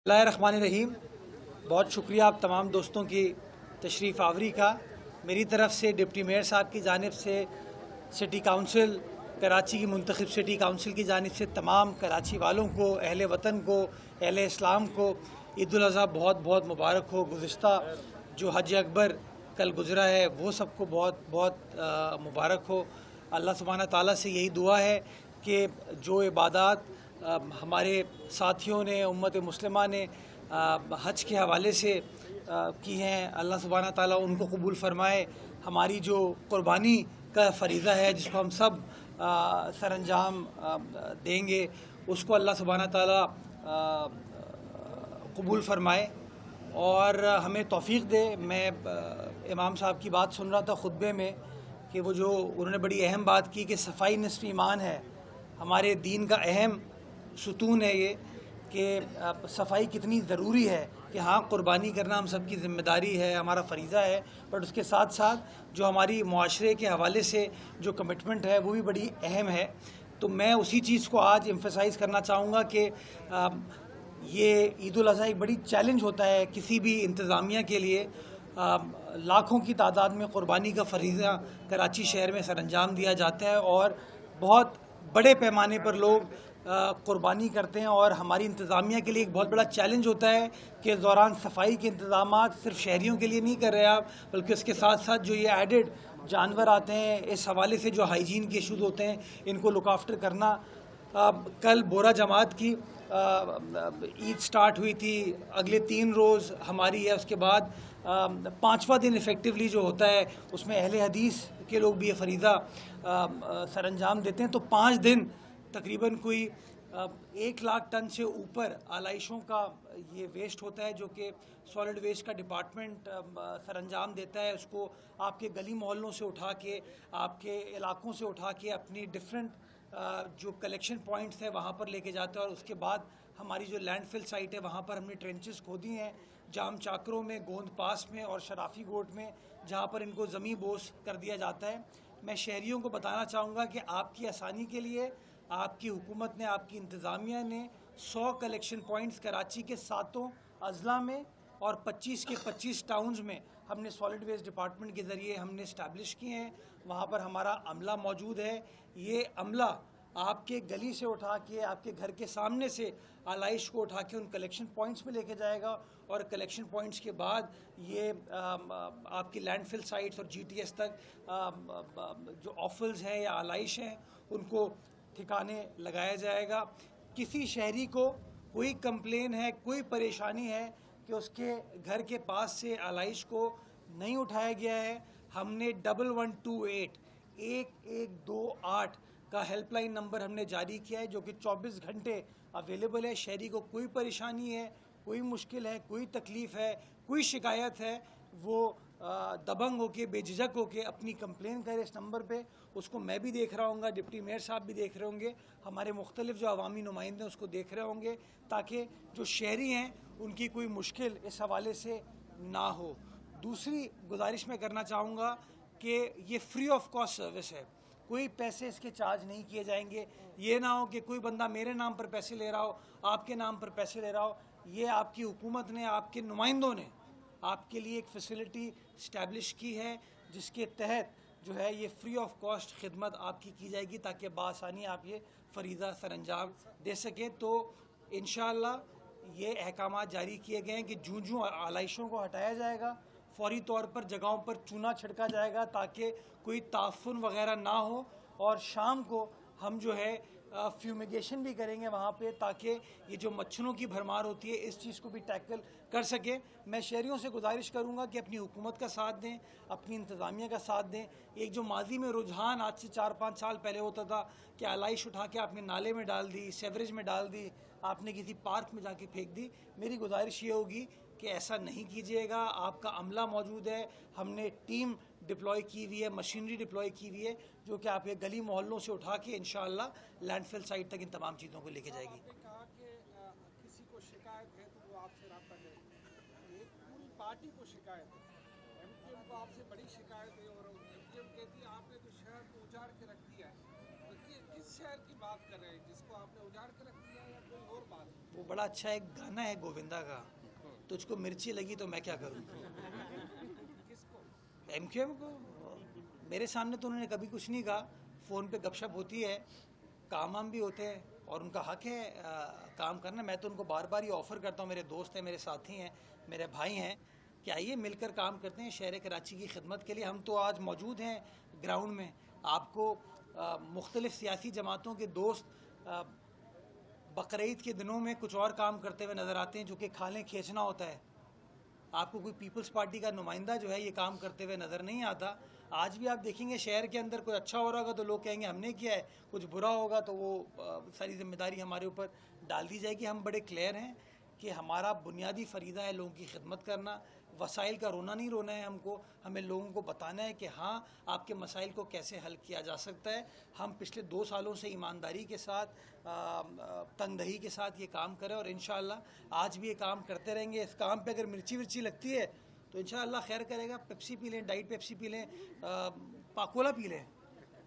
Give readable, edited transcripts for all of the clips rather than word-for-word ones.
बिस्मिल्लाहिर्रहमानिर्रहीम। बहुत शुक्रिया आप तमाम दोस्तों की तशरीफ़ आवरी का। मेरी तरफ़ से डिप्टी मेयर साहब की जानिब से, सिटी काउंसिल कराची की मुंतखब सिटी काउंसिल की जानिब से तमाम कराची वालों को, अहले वतन को, अहले इस्लाम को ईद उल अज़हा बहुत बहुत मुबारक हो। गुज़िश्ता जो हज अकबर कल गुज़रा है वो सबको बहुत बहुत मुबारक हो। अल्लाह सुब्हाना ताला से यही दुआ है कि जो इबादत हमारे साथियों ने, उम्मत मुस्लिमा ने हज के हवाले से की हैं, अल्लाह सुब्हाना ताला उनको कबूल फ़रमाए। हमारी जो क़ुरबानी का फ़रीज़ा है जिसको हम सब सरअंजाम देंगे, उसको अल्लाह सुब्हाना ताला कबूल फ़रमाए और हमें तौफ़ीक़ दे। मैं इमाम साहब की बात सुन रहा था ख़ुतबे में कि वो जो उन्होंने बड़ी अहम बात की कि सफ़ाई निस्फ़ ईमान है। हमारे दीन का अहम सुतून है ये कि सफाई कितनी ज़रूरी है कि हाँ, क़ुरबानी करना हम सब की ज़िम्मेदारी है, हमारा फ़रीज़ा है, बट उसके साथ साथ जो हमारी मुआशरे के हवाले से जो कमिटमेंट है वो भी बड़ी अहम है। तो मैं उसी चीज़ को आज एम्फसाइज़ करना चाहूँगा कि ये ईद उल अज़हा एक बड़ी चैलेंज होता है किसी भी इंतज़ामिया के लिए। लाखों की तादाद में क़ुरबानी का फ़रीज़ा कराची शहर में सरअंजाम दिया जाता है और बहुत बड़े पैमाने पर लोग क़ुरबानी करते हैं और हमारी इंतज़ामिया के लिए एक बहुत बड़ा चैलेंज होता है कि इस दौरान सफाई के इंतज़ामात सिर्फ शहरियों के लिए नहीं कर रहे आप, बल्कि उसके साथ साथ जो ये एडेड जानवर आते हैं, इस हवाले से जो हाइजीन के इशूज़ होते हैं, इनको लुक आफ्टर करना। कल बोरा जमात की ईद स्टार्ट हुई थी, अगले 3 रोज़ हमारी है, उसके बाद 5वां दिन इफ़ेक्टिवली जो होता है उसमें अहले हदीस के लोग भी ये फ़रीज़ा सरअंजाम देते हैं। तो 5 दिन तकरीबन कोई 1 लाख टन से ऊपर आलाइशों का ये वेस्ट होता है जो कि सॉलिड वेस्ट का डिपार्टमेंट सरअंजाम देता है। उसको आपके गली मोहल्लों से उठा के, आपके इलाकों से उठा के अपनी डिफरेंट जो कलेक्शन पॉइंट्स हैं वहाँ पर लेके जाता है और उसके बाद हमारी जो लैंडफिल साइट है वहाँ पर हमने ट्रेंचेस खोदी हैं, जाम चाकरों में, गोंद पास में और शराफी गोट में, जहाँ पर इनको ज़मीं बोस कर दिया जाता है। मैं शहरियों को बताना चाहूँगा कि आपकी आसानी के लिए आपकी हुकूमत ने, आपकी इंतज़ामिया ने 100 कलेक्शन पॉइंट्स कराची के 7 अज़ला में और 25 के 25 टाउन्स में हमने सॉलिड वेस्ट डिपार्टमेंट के ज़रिए हमने इस्टेब्लिश किए हैं। वहाँ पर हमारा अमला मौजूद है। ये अमला आपके गली से उठा के, आपके घर के सामने से आलाइश को उठा के उन कलेक्शन पॉइंट्स पे लेके जाएगा और कलेक्शन पॉइंट्स के बाद ये आपकी लैंडफिल साइट्स और जीटीएस तक जो ऑफल्स हैं या आलाइश हैं उनको ठिकाने लगाया जाएगा। किसी शहरी को कोई कंप्लेन है, कोई परेशानी है कि उसके घर के पास से आलाइश को नहीं उठाया गया है, हमने 1128 1128 का हेल्पलाइन नंबर हमने जारी किया है जो कि 24 घंटे अवेलेबल है। शहरी को कोई परेशानी है, कोई मुश्किल है, कोई तकलीफ़ है, कोई शिकायत है, वो दबंग होके, बेझिझक होके अपनी कंप्लेन करे इस नंबर पे। उसको मैं भी देख रहा हूँगा, डिप्टी मेयर साहब भी देख रहे होंगे, हमारे मुख्तलिफ जो अवामी नुमाइंदे उसको देख रहे होंगे, ताकि जो शहरी हैं उनकी कोई मुश्किल इस हवाले से ना हो। दूसरी गुजारिश मैं करना चाहूँगा कि ये फ्री ऑफ कॉस्ट सर्विस है, कोई पैसे इसके चार्ज नहीं किए जाएंगे। ये ना हो कि कोई बंदा मेरे नाम पर पैसे ले रहा हो, आपके नाम पर पैसे ले रहा हो। ये आपकी हुकूमत ने, आपके नुमाइंदों ने आपके लिए एक फ़ैसिलिटी इस्टेब्लिश की है जिसके तहत जो है ये फ्री ऑफ कॉस्ट खिदमत आपकी की जाएगी ताकि बआसानी आप ये फ़रीज़ा सरअंजाम दे सकें। तो इंशाअल्लाह ये अहकामात जारी किए गए हैं कि जूं आलाइशों को हटाया जाएगा, फौरी तौर पर जगहों पर चूना छिड़का जाएगा ताकि कोई ताफ़ुन वग़ैरह ना हो और शाम को हम जो है फ्यूमिगेशन भी करेंगे वहाँ पे ताकि ये जो मच्छरों की भरमार होती है इस चीज़ को भी टैकल कर सके। मैं शहरियों से गुजारिश करूँगा कि अपनी हुकूमत का साथ दें, अपनी इंतज़ामिया का साथ दें। एक जो माजी में रुझान आज से 4-5 साल पहले होता था कि आलाइश उठा के आपने नाले में डाल दी, सेवरेज में डाल दी, आपने किसी पार्क में जाके फेंक दी, मेरी गुजारिश ये होगी कि ऐसा नहीं कीजिएगा। आपका अमला मौजूद है, हमने टीम डिप्लॉय की हुई है, मशीनरी डिप्लॉय की हुई है जो कि आपके गली मोहल्लों से उठा के इंशाअल्लाह लैंडफिल साइट तक इन तमाम चीज़ों को लेके जाएगी। आपने कहा कि किसी को शिकायत है तो वो आपसे रब्ता करे। एक पूरी पार्टी को शिकायत है, एमकेएम को आपसे बड़ी शिकायत है और एमकेएम कहती है आपने तो शहर को उजाड़ के रख दिया है। तो किस शहर की बात कर रहे हैं जिसको आपने उजाड़ के रख दिया या कोई और बात? वो बड़ा अच्छा एक गाना है गोविंदा का, तुझको मिर्ची लगी तो मैं क्या करूँ। किसको? एमक्यूएम को मेरे सामने तो उन्होंने कभी कुछ नहीं कहा, फ़ोन पे गपशप होती है, काम वाम भी होते हैं और उनका हक है काम करना। मैं तो उनको बार बार ये ऑफ़र करता हूँ, मेरे दोस्त हैं, मेरे साथी हैं, मेरे भाई हैं, कि आइए मिलकर काम करते हैं शहर कराची की खिदमत के लिए। हम तो आज मौजूद हैं ग्राउंड में, आपको मुख्तलिफ़ सियासी जमातों के दोस्त बकरीद के दिनों में कुछ और काम करते हुए नज़र आते हैं, जो कि खालें खींचना होता है। आपको कोई पीपल्स पार्टी का नुमाइंदा जो है ये काम करते हुए नज़र नहीं आता। आज भी आप देखेंगे शहर के अंदर कोई अच्छा हो रहा होगा तो लोग कहेंगे हमने किया है, कुछ बुरा होगा तो वो सारी जिम्मेदारी हमारे ऊपर डाल दी जाएगी। हम बड़े क्लियर हैं कि हमारा बुनियादी फ़रीदा है लोगों की खिदमत करना, वसाइल का रोना नहीं रोना है हमको। हमें लोगों को बताना है कि हाँ आपके मसाइल को कैसे हल किया जा सकता है। हम पिछले 2 सालों से ईमानदारी के साथ तंगदही के साथ ये काम करें और इंशाअल्लाह आज भी ये काम करते रहेंगे। इस काम पे अगर मिर्ची विर्ची लगती है तो इंशाअल्लाह खैर करेगा। पेप्सी पी लें, डाइट पेप्सी पी लें, पाकोला पी लें।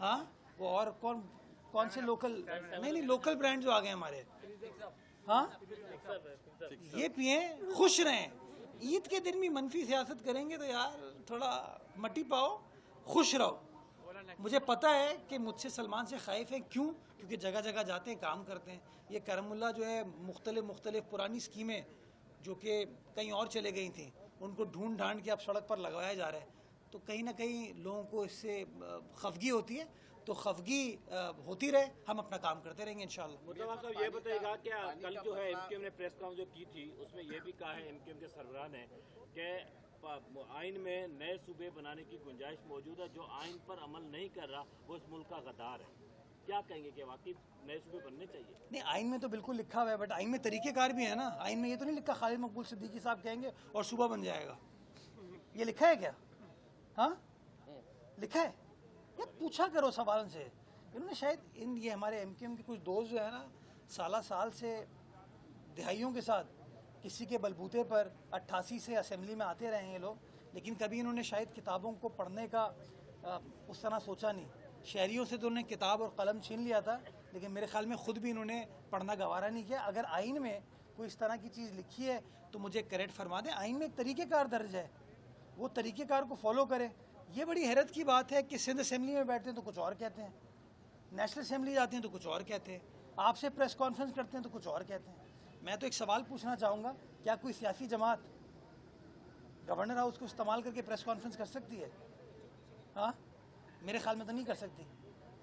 हाँ वो और कौन से लोकल, नहीं लोकल ब्रांड जो आ गए हमारे, हाँ ये पिए, खुश रहें। ईद के दिन भी मनफी सियासत करेंगे तो यार थोड़ा मट्टी पाओ, खुश रहो। मुझे पता है कि मुझसे सलमान से खाइफ हैं, क्यों? क्योंकि जगह जगह जाते हैं, काम करते हैं। ये करमुल्ला जो है मुख्तलिफ पुरानी स्कीमें जो कि कहीं और चले गई थी उनको ढूंढ ढांड के अब सड़क पर लगाया जा रहा है, तो कहीं ना कहीं लोगों को इससे खफगी होती है। तो खफगी होती रहे, हम अपना काम करते रहेंगे इंशाल्लाह। मुर्तज़ा साहब ये बताइएगा क्या कल जो है एमक्यूएम ने प्रेस कॉन्फ्रेंस जो की थी उसमें ये भी कहा है एमक्यूएम के सरबराह ने कि आइन में नए सूबे बनाने की गुंजाइश मौजूद है, जो आइन पर अमल नहीं कर रहा वो इस मुल्क का गद्दार है। क्या कहेंगे कि वाकई नए सूबे बनने चाहिए? नहीं, आइन में तो बिल्कुल लिखा हुआ है, बट आइन में तरीक़ेकार भी है ना। आइन में ये तो नहीं लिखा खालिद मकबूल सिद्दीकी साहब कहेंगे और सुबह बन जाएगा। ये लिखा है क्या? हाँ लिखा है? यार पूछा करो सवाल से। इन्होंने शायद ये हमारे एमक्यूएम के कुछ दोस्त जो है ना साल से दिहाइयों के साथ किसी के बलबूते पर 88 से असेंबली में आते रहे हैं ये लोग, लेकिन कभी इन्होंने शायद किताबों को पढ़ने का उस तरह सोचा नहीं। शहरियों से तो उन्होंने किताब और कलम छीन लिया था, लेकिन मेरे ख्याल में ख़ुद भी इन्होंने पढ़ना गवारा नहीं किया। अगर आइन में कोई इस तरह की चीज़ लिखी है तो मुझे करेक्ट फरमा दें। आइन में एक तरीक़ेकार दर्ज है, वो तरीक़ेकार को फॉलो करें। ये बड़ी हैरत की बात है कि सिंध असेंबली में बैठते हैं तो कुछ और कहते हैं, नेशनल असेंबली जाते हैं तो कुछ और कहते हैं, आपसे प्रेस कॉन्फ्रेंस करते हैं तो कुछ और कहते हैं। मैं तो एक सवाल पूछना चाहूँगा, क्या कोई सियासी जमात गवर्नर हाउस को इस्तेमाल करके प्रेस कॉन्फ्रेंस कर सकती है? हाँ मेरे ख्याल में तो नहीं कर सकती।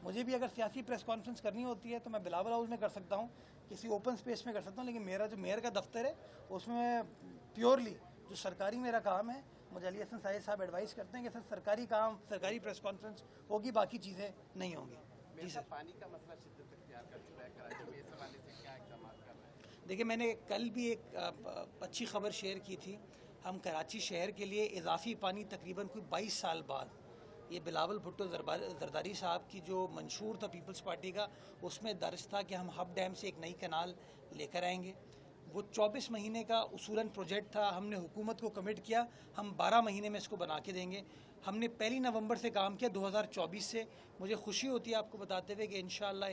मुझे भी अगर सियासी प्रेस कॉन्फ्रेंस करनी होती है तो मैं बिलावल हाउस में कर सकता हूँ, किसी ओपन स्पेस में कर सकता हूँ, लेकिन मेरा जो मेयर का दफ्तर है उसमें प्योरली जो सरकारी मेरा काम है, मुझे अली हसन साहिद साहब एडवाइस करते हैं कि सर सरकारी काम, सरकारी प्रेस कॉन्फ्रेंस होगी, बाकी चीज़ें नहीं होंगी। जी सर। पानी का मसला शिद्दत इख्तियार कर चुका है कराची में, इस हवाले से क्या इक़दाम कर रहे हैं? देखिए मैंने कल भी एक अच्छी खबर शेयर की थी। हम कराची शहर के लिए इजाफी पानी तकरीबन कोई 22 साल बाद, ये बिलावल भुट्टो जरदारी साहब की जो मंशूर था पीपल्स पार्टी का, उसमें दर्ज था कि हम हब डैम से एक नई कनाल लेकर आएंगे। वो 24 महीने का उसूलन प्रोजेक्ट था। हमने हुकूमत को कमिट किया हम 12 महीने में इसको बना के देंगे। हमने 1 नवंबर से काम किया 2024 से। मुझे खुशी होती है आपको बताते हुए कि इंशाल्लाह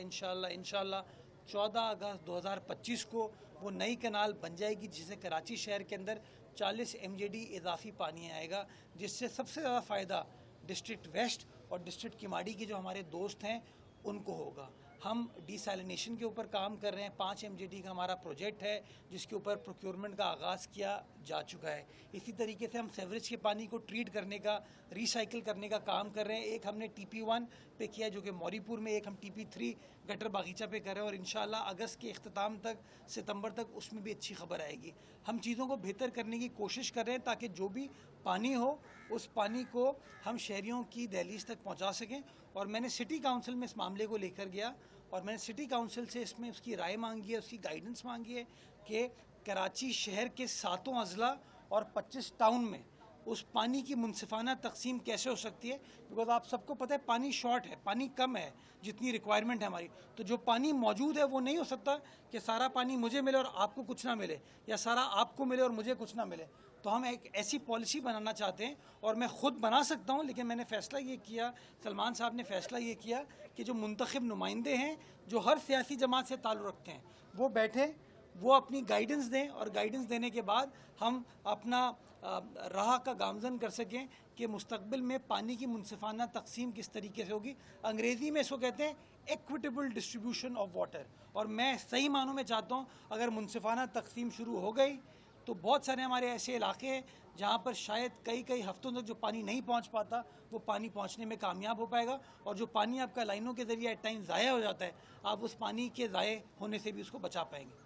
14 अगस्त 2025 को वो नई कनाल बन जाएगी, जिससे कराची शहर के अंदर 40 MJD इजाफी पानी आएगा, जिससे सबसे ज़्यादा फ़ायदा डिस्ट्रिक्ट वेस्ट और डिस्ट्रिक्ट किमाड़ी के जो हमारे दोस्त हैं उनको होगा। हम डिसैलिनेशन के ऊपर काम कर रहे हैं। 5 MJD का हमारा प्रोजेक्ट है जिसके ऊपर प्रोक्योरमेंट का आगाज़ किया जा चुका है। इसी तरीके से हम सेवरेज के पानी को ट्रीट करने का, रिसाइकिल करने का काम कर रहे हैं। एक हमने TP1 पे किया जो कि मौरीपुर में, एक हम TP3 गटर बागीचा पे कर रहे हैं और इंशाल्लाह अगस्त के अख्ताम तक, सितंबर तक उसमें भी अच्छी खबर आएगी। हम चीज़ों को बेहतर करने की कोशिश कर रहे हैं ताकि जो भी पानी हो उस पानी को हम शहरियों की दहलीज तक पहुँचा सकें। और मैंने सिटी काउंसिल में इस मामले को लेकर गया और मैंने सिटी काउंसिल से इसमें उसकी राय मांगी है, उसकी गाइडेंस मांगी है कि कराची शहर के 7 अजला और 25 टाउन में उस पानी की मुनसिफाना तकसीम कैसे हो सकती है? बिकॉज आप सबको पता है पानी शॉर्ट है, पानी कम है जितनी रिक्वायरमेंट है हमारी। तो जो पानी मौजूद है वो नहीं हो सकता कि सारा पानी मुझे मिले और आपको कुछ ना मिले, या सारा आपको मिले और मुझे कुछ ना मिले। तो हम एक ऐसी पॉलिसी बनाना चाहते हैं, और मैं ख़ुद बना सकता हूँ, लेकिन मैंने फ़ैसला ये किया, सलमान साहब ने फ़ैसला ये किया कि जो मुंतखब नुमाइंदे हैं जो हर सियासी जमात से ताल्लुक़ रखते हैं वो बैठे, वो अपनी गाइडेंस दें, और गाइडेंस देने के बाद हम अपना राह का गामजन कर सकें कि मुस्तकबिल में पानी की मुनसिफाना तकसीम किस तरीके से होगी। अंग्रेज़ी में इसको कहते हैं इक्विटेबल डिस्ट्रीब्यूशन ऑफ वाटर। और मैं सही मानों में चाहता हूँ अगर मुनसिफाना तकसीम शुरू हो गई तो बहुत सारे हमारे ऐसे इलाके हैं जहाँ पर शायद कई कई हफ्तों तक जो पानी नहीं पहुँच पाता वो पानी पहुँचने में कामयाब हो पाएगा। और जो पानी आपका लाइनों के ज़रिए एट टाइम ज़ाया हो जाता है, आप उस पानी के ज़ाये होने से भी उसको बचा पाएंगे।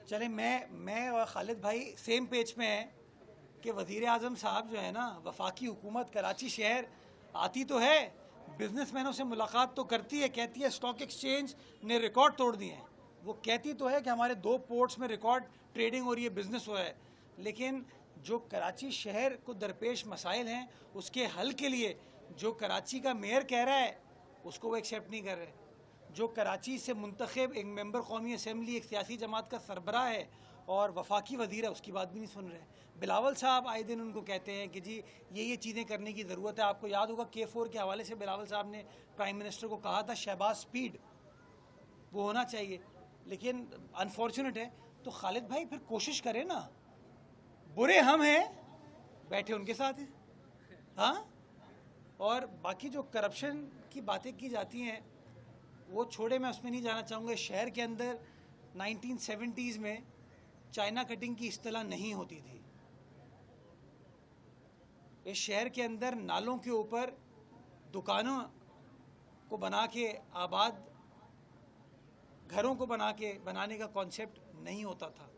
चले मैं और खालिद भाई सेम पेज पे हैं कि वज़ीर आज़म साहब जो है ना, वफाकी हुकूमत कराची शहर आती तो है, बिजनेसमैनों से मुलाकात तो करती है, कहती है स्टॉक एक्सचेंज ने रिकॉर्ड तोड़ दिए हैं, वो कहती तो है कि हमारे 2 पोर्ट्स में रिकॉर्ड ट्रेडिंग हो रही है, बिज़नेस हो रहा है, लेकिन जो कराची शहर को दरपेश मसाइल हैं उसके हल के लिए जो कराची का मेयर कह रहा है उसको वो एक्सेप्ट नहीं कर रहे। जो कराची से मुंतखब एक मेंबर कौमी असम्बली एक सियासी जमात का सरबराह है और वफाकी वज़ीर है, उसकी बात भी नहीं सुन रहे। बिलावल साहब आए दिन उनको कहते हैं कि जी ये चीज़ें करने की ज़रूरत है। आपको याद होगा K4 के हवाले से बिलावल साहब ने प्राइम मिनिस्टर को कहा था शहबाज स्पीड वो होना चाहिए, लेकिन अनफॉर्चुनेट है। तो खालिद भाई फिर कोशिश करें ना, बुरे हम हैं, बैठे उनके साथ हैं, हाँ। और बाकी जो करप्शन की बातें की जाती हैं वो छोड़े, मैं उसमें नहीं जाना चाहूँगा। शहर के अंदर 1970s में चाइना कटिंग की इस्तेलाह नहीं होती थी। इस शहर के अंदर नालों के ऊपर दुकानों को बना के आबाद घरों को बनाने का कॉन्सेप्ट नहीं होता था।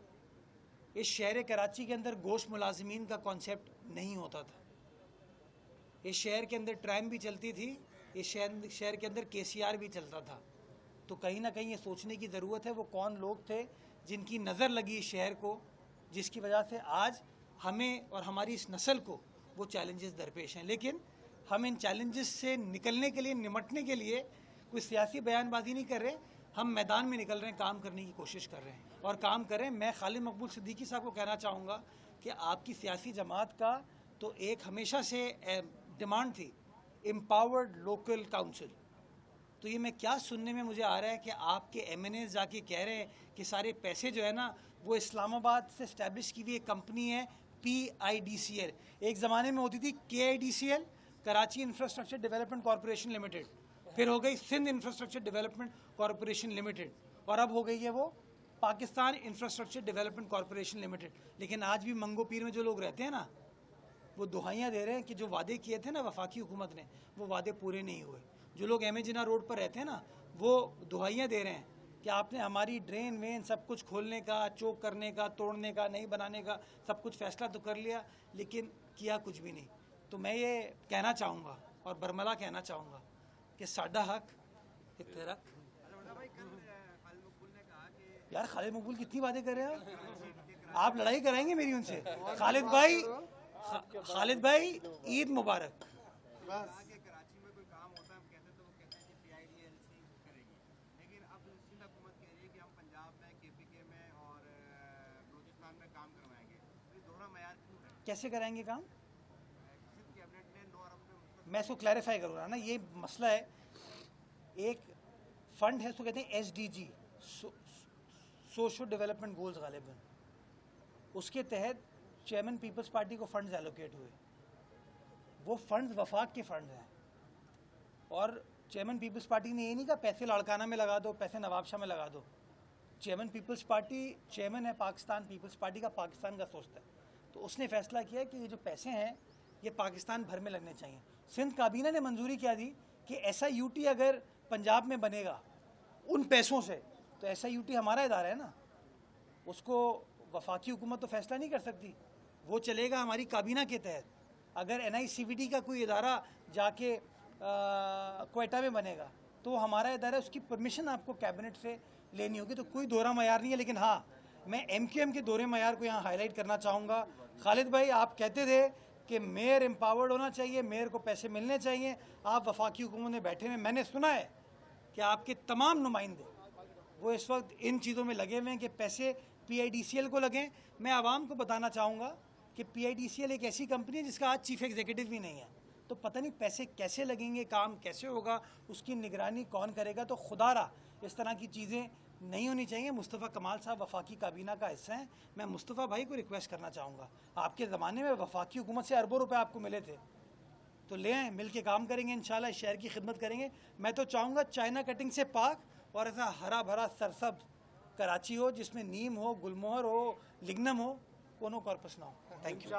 इस शहर कराची के अंदर गोश्त मुलाजिमीन का कॉन्सेप्ट नहीं होता था। इस शहर के अंदर ट्रैम भी चलती थी, इस शहर के अंदर KCR भी चलता था। तो कहीं ना कहीं ये सोचने की ज़रूरत है वो कौन लोग थे जिनकी नज़र लगी इस शहर को, जिसकी वजह से आज हमें और हमारी इस नस्ल को वो चैलेंजेस दरपेश हैं। लेकिन हम इन चैलेंजेस से निकलने के लिए, निमटने के लिए कोई सियासी बयानबाजी नहीं कर रहे, हम मैदान में निकल रहे हैं, काम करने की कोशिश कर रहे हैं और काम करें। मैं खालिद मकबूल सिद्दीकी साहब को कहना चाहूँगा कि आपकी सियासी जमात का तो एक हमेशा से डिमांड थी एम्पावर्ड लोकल काउंसिल। तो ये मैं क्या सुनने में मुझे आ रहा है कि आपके MNAs जाके कह रहे हैं कि सारे पैसे जो है ना वो इस्लामाबाद से इस्टेब्लिश की हुई एक कंपनी है PIDCL, एक ज़माने में होती थी KIDCL, Karachi Infrastructure Development Corporation Limited, फिर हो गई Sindh Infrastructure Development Corporation Limited, और अब हो गई है वो Pakistan Infrastructure Development Corporation Limited. लेकिन आज भी मंगो पीर में जो लोग रहते हैं ना, वो दुहाइयाँ दे रहे हैं कि जो वादे किए थे ना वफाकी हुकूमत ने, वो वादे पूरे नहीं हुए। जो लोग MA जिन्ना रोड पर रहते हैं ना, वो दुहाइयाँ दे रहे हैं कि आपने हमारी ड्रेन वेन सब कुछ खोलने का, चौक करने का, तोड़ने का, नहीं बनाने का सब कुछ फैसला तो कर लिया, लेकिन किया कुछ भी नहीं। तो मैं ये कहना चाहूँगा और बरमला कहना चाहूँगा कि साडा हक तेरा। यार खालिद मकबूल कितनी बातें कर रहे हैं आप लड़ाई कराएंगे मेरी उनसे। खालिद भाई ईद मुबारक। बस कराची में कोई काम होता है, हम कहते तो वो कहते हैं कि PIDLC करेगी, लेकिन अब सिंध हुकूमत कह रही है कि हम पंजाब में, KPK में और बलूचिस्तान में काम करवाएंगे। तो दोहरा मयार क्यों है? कैसे कराएंगे काम? सिंध कैबिनेट ने 9 अरब में मैं इसको क्लैरिफाई करूँगा ना, ये मसला है। एक फ़ंड है, उसको कहते हैं SDG, सोशल डेवलपमेंट गोल्स गालिबन, उसके तहत चेयरमैन पीपल्स पार्टी को फ़ंड्स एलोकेट हुए। वो फ़ंड्स वफाक के फ़ंड्स हैं और चेयरमैन पीपल्स पार्टी ने ये नहीं कहा पैसे लाड़काना में लगा दो, पैसे नवाबशाह में लगा दो। चेयरमैन पीपल्स पार्टी चेयरमैन है पाकिस्तान पीपल्स पार्टी का, पाकिस्तान का सोचता है। तो उसने फ़ैसला किया कि ये जो पैसे हैं ये पाकिस्तान भर में लगने चाहिए। सिंध काबीना ने मंजूरी क्या दी कि SIUT अगर पंजाब में बनेगा उन पैसों से, तो SIUT हमारा इदारा है ना, उसको वफाकी हुकूमत तो फैसला नहीं कर सकती, वो चलेगा हमारी काबीना के तहत। अगर NICVD का कोई इदारा जाके क्वेटा में बनेगा तो हमारा इदारा, उसकी परमिशन आपको कैबिनेट से लेनी होगी। तो कोई दोहरा मयार नहीं है। लेकिन हाँ, मैं MQM के दोहरे मयार को यहाँ हाईलाइट करना चाहूँगा। खालिद भाई, आप कहते थे कि मेयर एम्पावर्ड होना चाहिए, मेयर को पैसे मिलने चाहिए। आप वफाकी हुकूमत में बैठे हुए, मैंने सुना है कि आपके तमाम नुमाइंदे वो इस वक्त इन चीज़ों में लगे हुए हैं कि पैसे PIDCL को लगें। मैं आवाम को बताना चाहूँगा कि PIDCL एक ऐसी कंपनी है जिसका आज चीफ एग्जीक्यूटिव भी नहीं है। तो पता नहीं पैसे कैसे लगेंगे, काम कैसे होगा, उसकी निगरानी कौन करेगा। तो खुदारा इस तरह की चीज़ें नहीं होनी चाहिए। मुस्तफ़ा कमाल साहब वफाकी काबीना का हिस्सा हैं। मैं मुस्तफ़ा भाई को रिक्वेस्ट करना चाहूँगा, आपके ज़माने में वफाकी हुकूमत से अरबों रुपए आपको मिले थे, तो ले आएँ, मिल के काम करेंगे, इंशाल्लाह शहर की खिदमत करेंगे। मैं तो चाहूँगा चाइना कटिंग से पाक और ऐसा हरा भरा सरसब्ज कराची हो, जिसमें नीम हो, गुलमोहर हो, लिग्नम हो, कोनो कॉर्पस ना हो। Thank you.